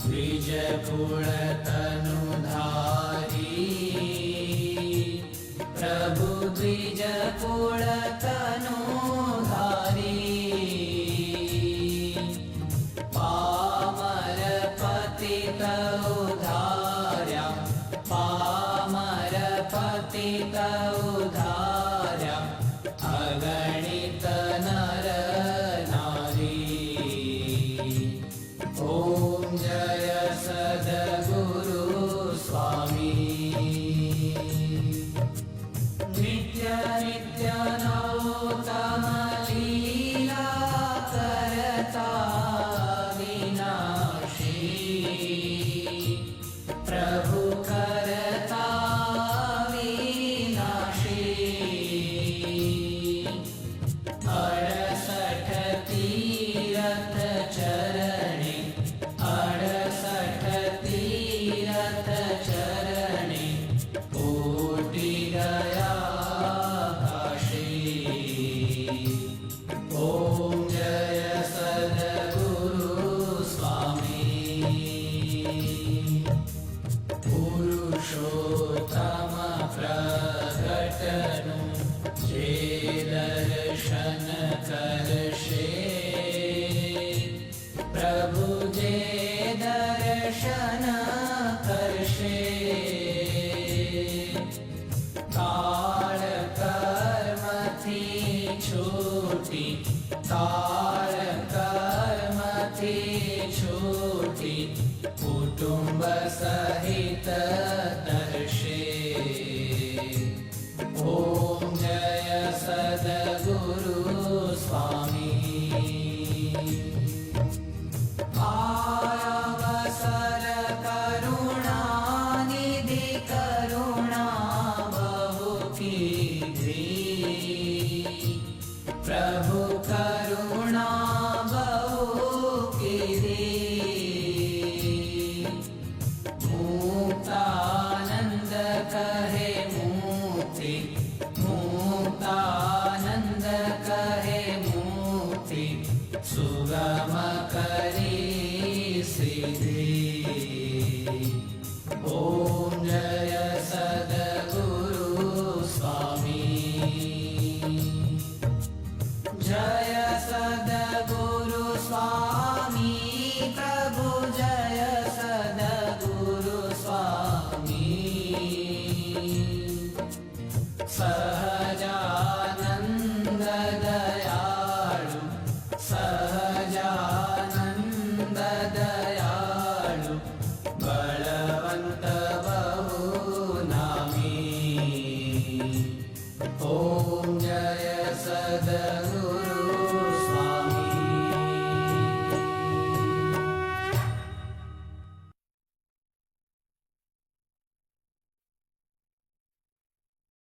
द्विज कुल तनुधारी प्रभु द्विज कुल तनुधारी पामर पतित उधार्या पामर पतित उधार्या अगणित नर नारी। ओम जय सद्गुरु स्वामी। नित्य नित्य नौतम लीला करता विनाशी प्रभु करता विनाशी। 68 तीरथ चरणे 68 तीरथ चरणे कोटि गया काशी। ओम जय सद्गुरु स्वामी। पुरुषोत्तम प्रगटनु जे दर्शन करशे प्रभु जे दर्शन करशे। काल कर्म थी छूटी काल कर्म थी छूटी कुटुंब